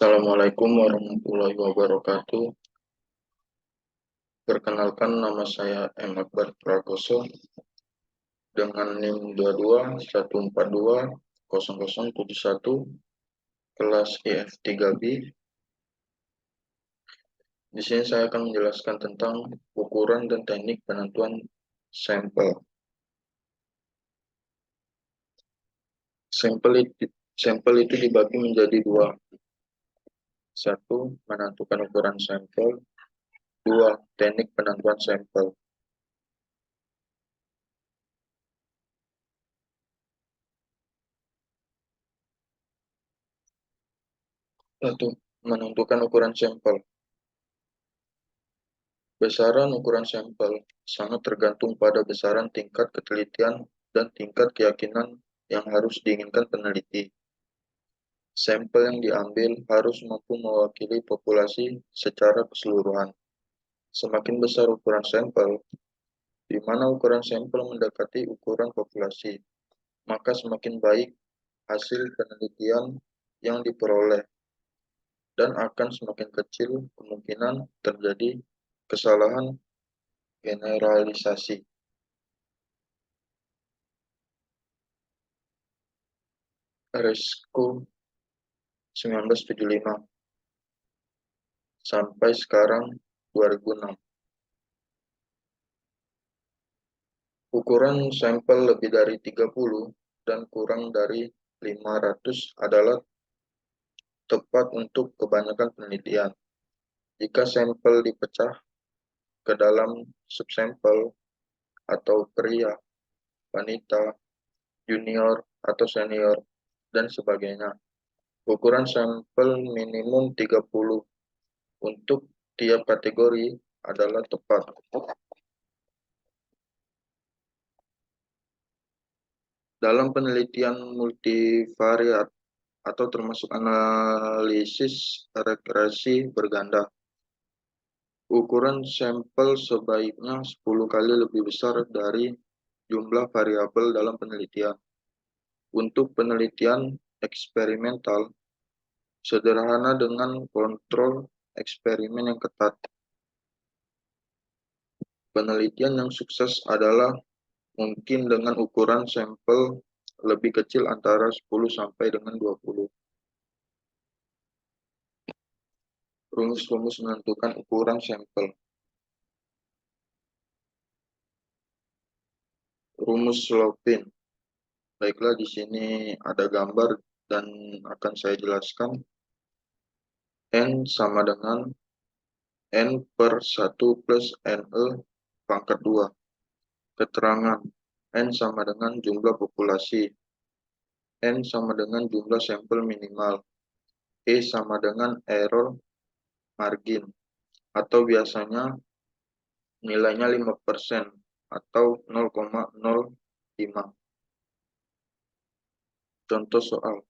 Assalamualaikum warahmatullahi wabarakatuh. Perkenalkan nama saya M. Akbar Prakoso dengan NIM 2214200071 kelas IF3B. Di sini saya akan menjelaskan tentang ukuran dan teknik penentuan sampel. Sampel itu dibagi menjadi dua. Satu, menentukan ukuran sampel. Dua, teknik penentuan sampel. Satu, menentukan ukuran sampel. Besaran ukuran sampel sangat tergantung pada besaran tingkat ketelitian dan tingkat keyakinan yang harus diinginkan peneliti. Sampel yang diambil harus mampu mewakili populasi secara keseluruhan. Semakin besar ukuran sampel, di mana ukuran sampel mendekati ukuran populasi, maka semakin baik hasil penelitian yang diperoleh dan akan semakin kecil kemungkinan terjadi kesalahan generalisasi. Resco 1975 sampai sekarang 2006. Ukuran sampel lebih dari 30 dan kurang dari 500 adalah tepat untuk kebanyakan penelitian. Jika sampel dipecah ke dalam subsampel atau pria, wanita, junior atau senior, dan sebagainya, ukuran sampel minimum 30 untuk tiap kategori adalah tepat. Dalam penelitian multivariat atau termasuk analisis regresi berganda, ukuran sampel sebaiknya 10 kali lebih besar dari jumlah variabel dalam penelitian. Untuk penelitian eksperimental, sederhana dengan kontrol eksperimen yang ketat. Penelitian yang sukses adalah mungkin dengan ukuran sampel lebih kecil antara 10 sampai dengan 20. Rumus-rumus menentukan ukuran sampel. Rumus Slopin. Baiklah, di sini ada gambar dan akan saya jelaskan. N sama dengan N per 1 plus NE pangkat 2. Keterangan. N sama dengan jumlah populasi. N sama dengan jumlah sampel minimal. E sama dengan error margin. Atau biasanya nilainya 5% atau 0,05. Contoh soal.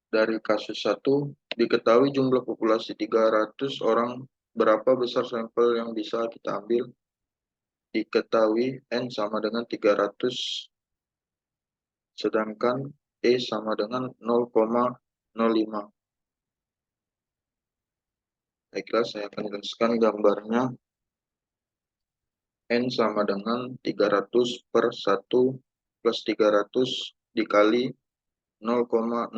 Dari kasus 1, diketahui jumlah populasi 300 orang, berapa besar sampel yang bisa kita ambil? Diketahui N sama dengan 300, sedangkan E sama dengan 0,05. Baiklah, saya akan jelaskan gambarnya. N sama dengan 300 per 1 plus 300 dikali 0,05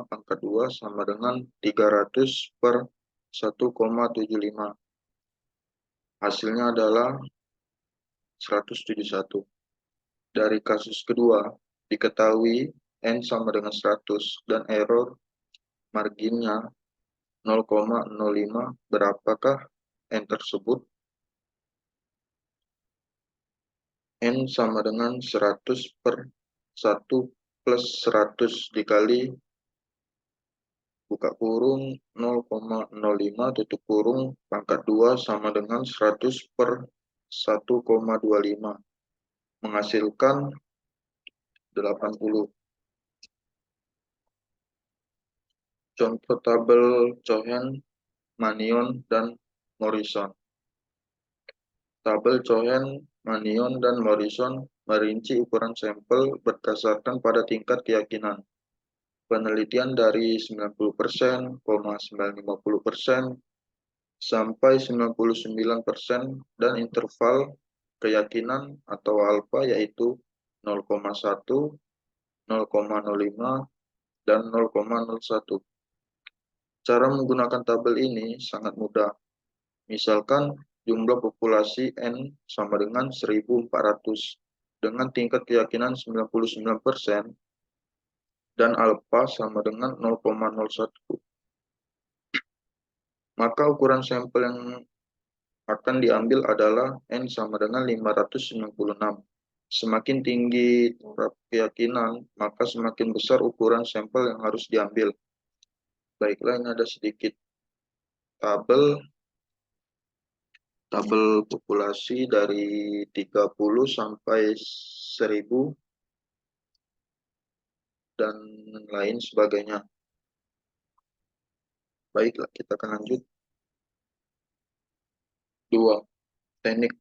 pangkat 2 sama dengan 300 per 1,75. Hasilnya adalah 171. Dari kasus kedua, diketahui N sama dengan 100 dan error marginnya 0,05. Berapakah N tersebut? N sama dengan 100 per 1 plus 100 dikali buka kurung 0,05 tutup kurung pangkat 2 sama dengan 100 per 1,25 menghasilkan 80. Contoh tabel Cohen, Manion, dan Morrison. Tabel Cohen, Manion, dan Morrison merinci ukuran sampel berdasarkan pada tingkat keyakinan. penelitian dari 90%, 950%, sampai 99%, dan interval keyakinan atau alfa yaitu 0,1, 0,05, dan 0,01. Cara menggunakan tabel ini sangat mudah. Misalkan jumlah populasi N sama dengan 1400 dengan tingkat keyakinan 99% dan alfa sama dengan 0,01. Maka ukuran sampel yang akan diambil adalah N sama dengan 596. Semakin tinggi keyakinan, maka semakin besar ukuran sampel yang harus diambil. Baiklah, ini ada sedikit tabel populasi dari 30 sampai 1000 dan lain sebagainya. Baiklah, kita akan lanjut. 2. Teknik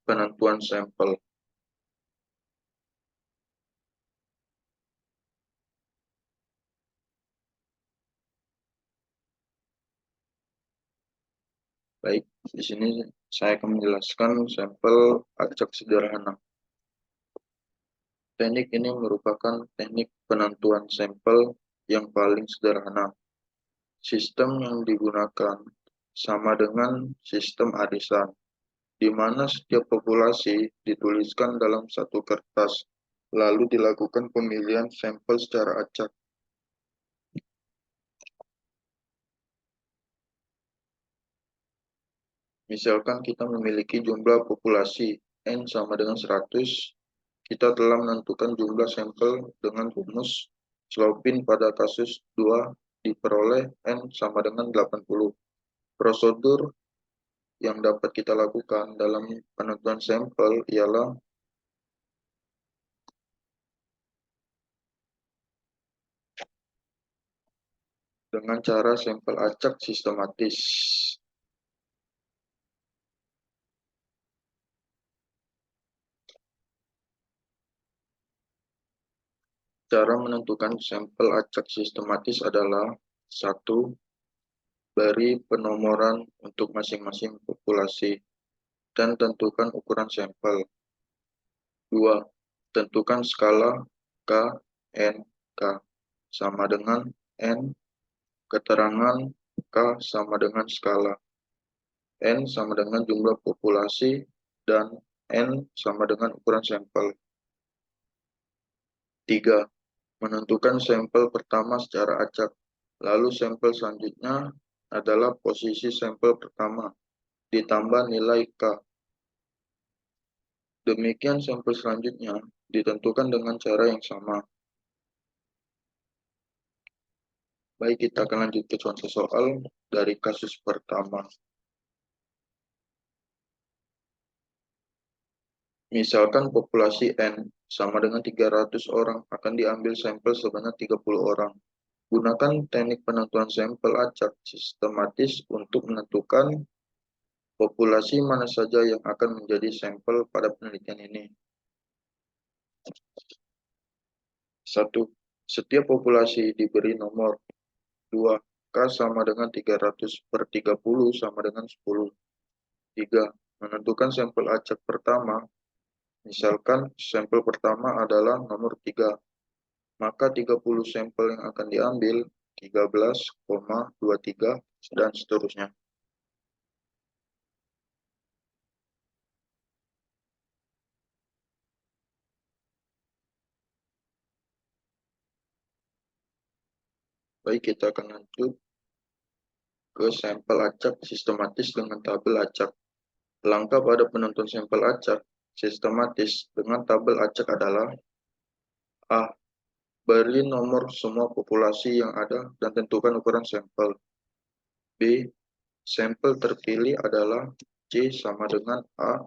penentuan sampel. Baik, di sini saya akan menjelaskan sampel acak sederhana. Teknik ini merupakan teknik penentuan sampel yang paling sederhana. Sistem yang digunakan sama dengan sistem arisan, di mana setiap populasi dituliskan dalam satu kertas, lalu dilakukan pemilihan sampel secara acak. Misalkan kita memiliki jumlah populasi N sama dengan 100, kita telah menentukan jumlah sampel dengan rumus Slopin pada kasus 2 diperoleh N sama dengan 80. Prosedur yang dapat kita lakukan dalam penentuan sampel ialah dengan cara sampel acak sistematis. Cara menentukan sampel acak sistematis adalah: 1. Beri penomoran untuk masing-masing populasi dan tentukan ukuran sampel. 2. Tentukan skala K, N, K sama dengan N, keterangan K sama dengan skala, N sama dengan jumlah populasi, dan N sama dengan ukuran sampel. 3. Menentukan sampel pertama secara acak, lalu sampel selanjutnya adalah posisi sampel pertama ditambah nilai K. Demikian sampel selanjutnya ditentukan dengan cara yang sama. Baik, kita akan lanjut ke contoh soal dari kasus pertama. Misalkan populasi N sama dengan 300 orang akan diambil sampel sebanyak 30 orang. Gunakan teknik penentuan sampel acak sistematis untuk menentukan populasi mana saja yang akan menjadi sampel pada penelitian ini. 1. Setiap populasi diberi nomor. 2. K sama dengan 300 per 30 sama dengan 10. 3. Menentukan sampel acak pertama. Misalkan sampel pertama adalah nomor 3. Maka 30 sampel yang akan diambil 13,23 dan seterusnya. Baik, kita akan lanjut ke sampel acak sistematis dengan tabel acak. Langkah pada penentuan sampel acak sistematis dengan tabel acak adalah: A. Beri nomor semua populasi yang ada dan tentukan ukuran sampel. B. Sampel terpilih adalah C sama dengan A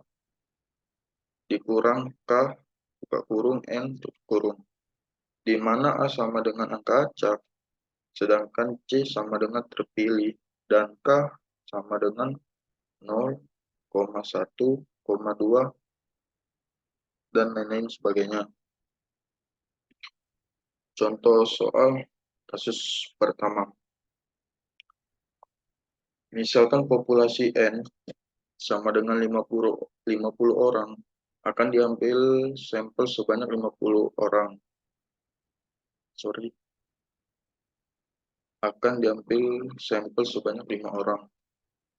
dikurang K buka kurung N tutup kurung, di mana A sama dengan angka acak, sedangkan C sama dengan terpilih, dan K sama dengan 0,1, 2, dan lain-lain sebagainya. Contoh soal Kasus pertama, misalkan populasi N sama dengan 50 orang, akan diambil sampel sebanyak 50 orang. Akan diambil sampel sebanyak 5 orang.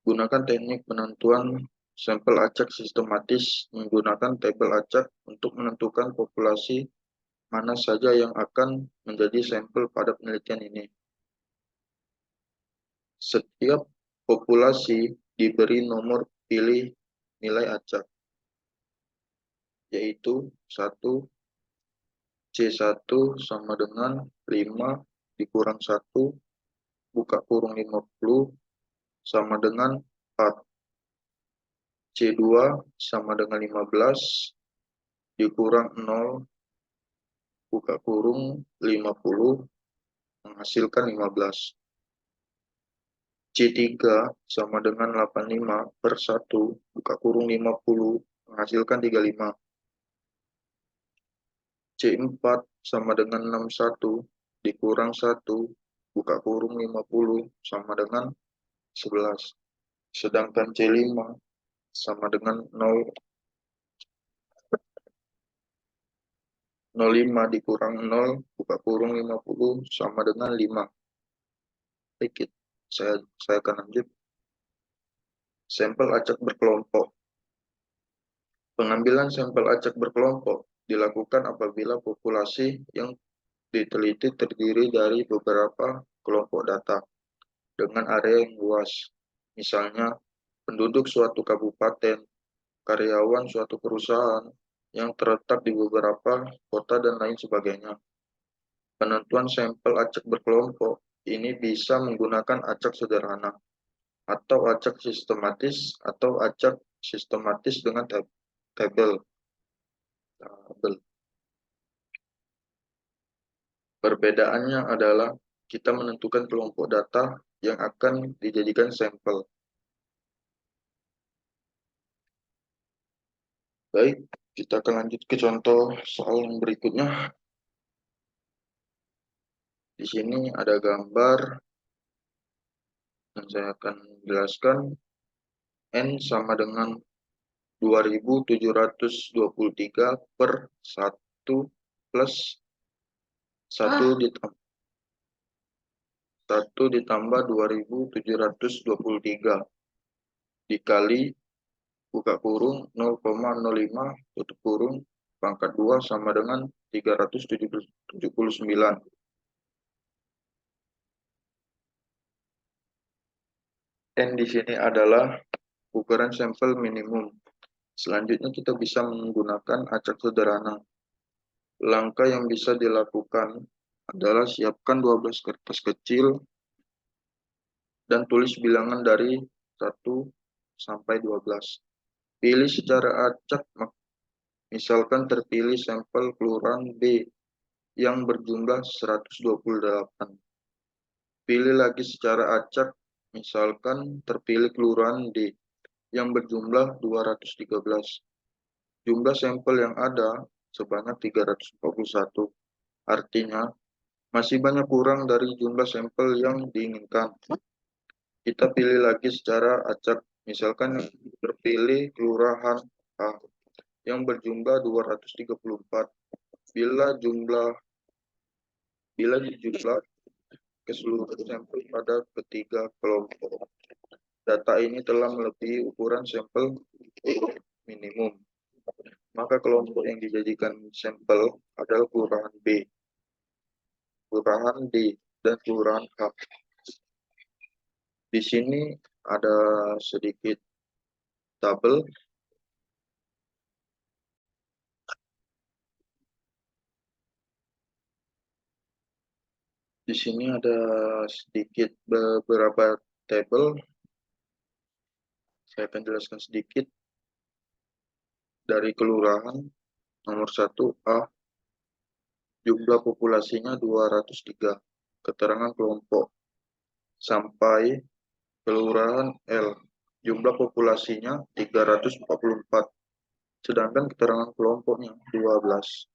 Gunakan teknik penentuan sampel acak sistematis menggunakan tabel acak untuk menentukan populasi mana saja yang akan menjadi sampel pada penelitian ini. Setiap populasi diberi nomor pilih nilai acak, yaitu 1 C1 sama dengan 5 dikurang 1 buka kurung 50 sama dengan 4. C2 sama dengan 15 dikurang 0 buka kurung 50 menghasilkan 15. C3 sama dengan 85 per 1 buka kurung 50 menghasilkan 35. C4 sama dengan 61 dikurang 1 buka kurung 50 sama dengan 11. Sedangkan C5 sama dengan 0,5 dikurang 0 buka kurung 50 sama dengan 5. Sedikit. Saya akan lanjut. Sampel acak berkelompok. Pengambilan sampel acak berkelompok dilakukan apabila populasi yang diteliti terdiri dari beberapa kelompok data dengan area yang luas. Misalnya, penduduk suatu kabupaten, karyawan suatu perusahaan yang terletak di beberapa kota dan lain sebagainya. Penentuan sampel acak berkelompok ini bisa menggunakan acak sederhana atau acak sistematis atau acak sistematis dengan tabel. Perbedaannya adalah kita menentukan kelompok data yang akan dijadikan sampel. Baik, kita akan lanjut ke contoh soal yang berikutnya. Di sini ada gambar yang saya akan jelaskan. N sama dengan 2723 per 1 plus 1 ditambah 2723 dikali buka kurung 0,05 tutup kurung pangkat 2 sama dengan 379. N di sini adalah ukuran sampel minimum. Selanjutnya kita bisa menggunakan acak sederhana. Langkah yang bisa dilakukan adalah siapkan 12 kertas kecil dan tulis bilangan dari 1 sampai 12. Pilih secara acak, misalkan terpilih sampel kelurahan B yang berjumlah 128. Pilih lagi secara acak, misalkan terpilih kelurahan D yang berjumlah 213. Jumlah sampel yang ada sebanyak 341. Artinya, masih banyak kurang dari jumlah sampel yang diinginkan. Kita pilih lagi secara acak, misalkan terpilih kelurahan A yang berjumlah 234. Bila jumlah keseluruhan sampel pada ketiga kelompok. Data ini telah melebihi ukuran sampel minimum. Maka kelompok yang dijadikan sampel adalah kelurahan B, kelurahan D, dan kelurahan H. Di sini ada sedikit tabel. Di sini ada sedikit beberapa tabel. Saya akan jelaskan sedikit. Dari kelurahan nomor 1 A, jumlah populasinya 203, keterangan kelompok. Sampai kelurahan L, jumlah populasinya 344, sedangkan keterangan kelompoknya 12.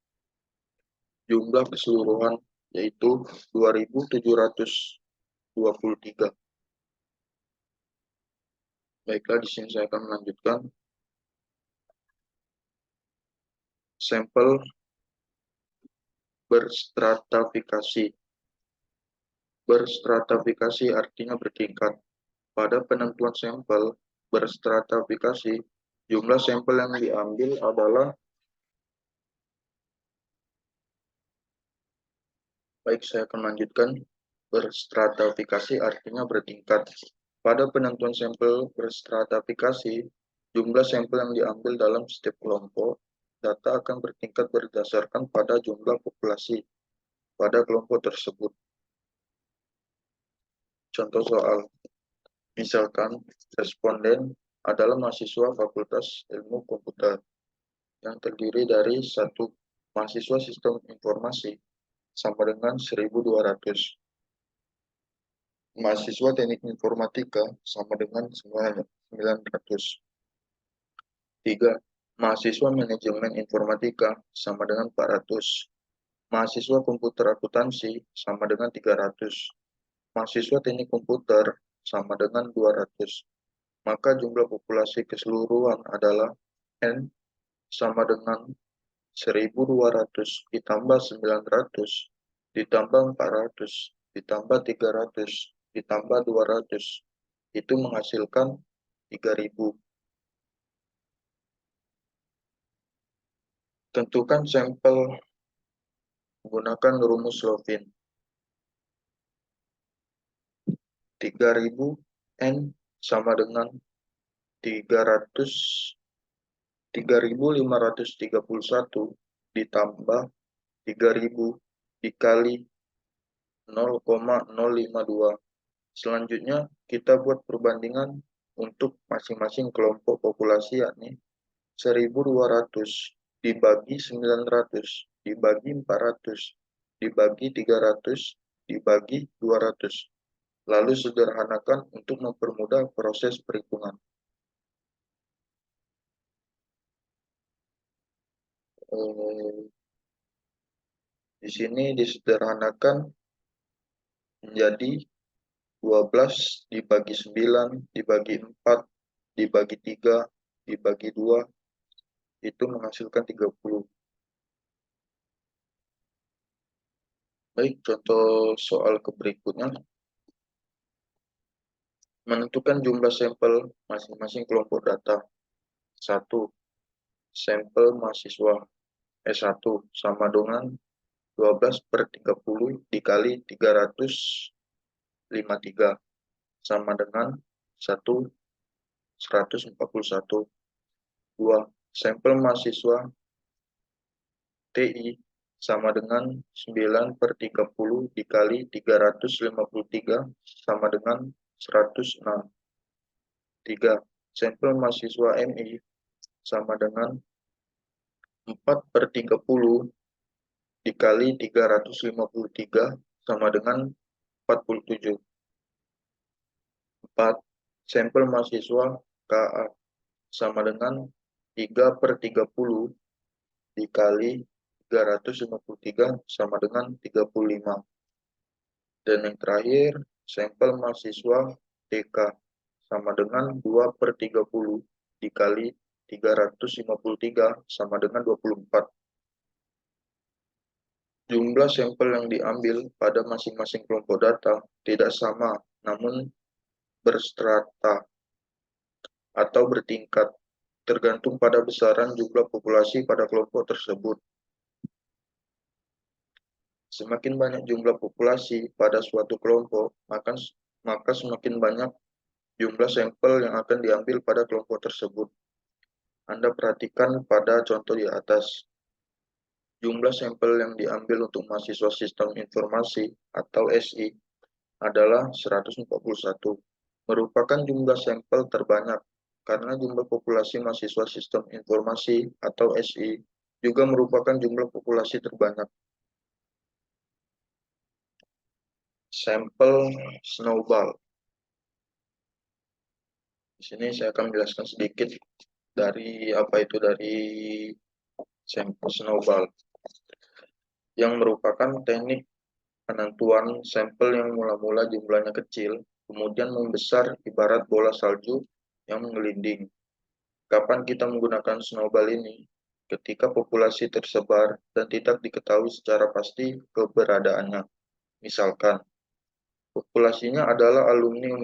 Jumlah keseluruhan yaitu 2.723. Baiklah, di sini saya akan melanjutkan sampel berstratifikasi. Berstratifikasi artinya bertingkat. Pada penentuan sampel berstratifikasi, jumlah sampel yang diambil adalah, baik, saya akan lanjutkan. Berstratifikasi artinya bertingkat. Pada penentuan sampel berstratifikasi, jumlah sampel yang diambil dalam setiap kelompok data akan bertingkat berdasarkan pada jumlah populasi pada kelompok tersebut. Contoh soal, misalkan responden adalah mahasiswa Fakultas Ilmu Komputer yang terdiri dari satu mahasiswa Sistem Informasi sama dengan 1.200. Mahasiswa Teknik Informatika sama dengan 900. 3. Mahasiswa Manajemen Informatika sama dengan 400. Mahasiswa Komputer Akuntansi sama dengan 300. Mahasiswa Teknik Komputer sama dengan 200. Maka jumlah populasi keseluruhan adalah N sama dengan 1.200 ditambah 900 ditambah 400 ditambah 300 ditambah 200. Itu menghasilkan 3.000. Tentukan sampel menggunakan rumus Lovin. 3.000 N sama dengan 3.531 ditambah 3.000 dikali 0,052. Selanjutnya kita buat perbandingan untuk masing-masing kelompok populasi, yakni 1.200 dibagi 900 dibagi 400 dibagi 300 dibagi 200. Lalu sederhanakan untuk mempermudah proses perhitungan. Di sini disederhanakan menjadi 12 dibagi 9 dibagi 4 dibagi 3 dibagi 2, itu menghasilkan 30. Baik, contoh soal berikutnya. Menentukan jumlah sampel masing-masing kelompok data. 1. Sampel mahasiswa S1 sama dengan 12/30 dikali 353 sama dengan 141. 2. Sampel mahasiswa TI sama dengan 9/30 dikali 353 sama dengan 106. 3. Sampel mahasiswa MI sama dengan 4/30 dikali 353 sama dengan 47. 4. Sampel mahasiswa KA sama dengan 3/30 dikali 353 sama dengan 35. Dan yang terakhir, sampel mahasiswa TK sama dengan 2/30 dikali 353 sama dengan 24. Jumlah sampel yang diambil pada masing-masing kelompok data tidak sama, namun berstrata atau bertingkat, tergantung pada besaran jumlah populasi pada kelompok tersebut. Semakin banyak jumlah populasi pada suatu kelompok, maka semakin banyak jumlah sampel yang akan diambil pada kelompok tersebut. Anda perhatikan pada contoh di atas. Jumlah sampel yang diambil untuk mahasiswa Sistem Informasi atau SI adalah 141, merupakan jumlah sampel terbanyak karena jumlah populasi mahasiswa Sistem Informasi atau SI juga merupakan jumlah populasi terbanyak. Sampel snowball. Di sini saya akan menjelaskan sedikit dari sampel snowball, yang merupakan teknik Penentuan sampel yang mula-mula jumlahnya kecil, kemudian membesar ibarat bola salju yang menggelinding. Kapan kita menggunakan snowball ini? Ketika populasi tersebar dan tidak diketahui secara pasti keberadaannya. Misalkan, populasinya adalah alumni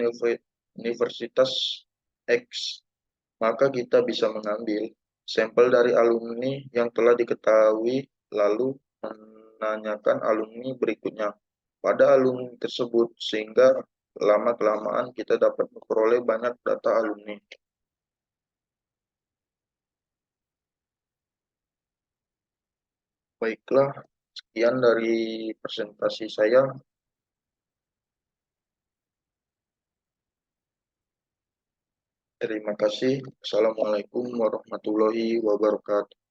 Universitas X, maka kita bisa mengambil sampel dari alumni yang telah diketahui lalu menanyakan alumni berikutnya pada alumni tersebut sehingga lama-kelamaan kita dapat memperoleh banyak data alumni. Baiklah, sekian dari presentasi saya. Terima kasih. Assalamualaikum warahmatullahi wabarakatuh.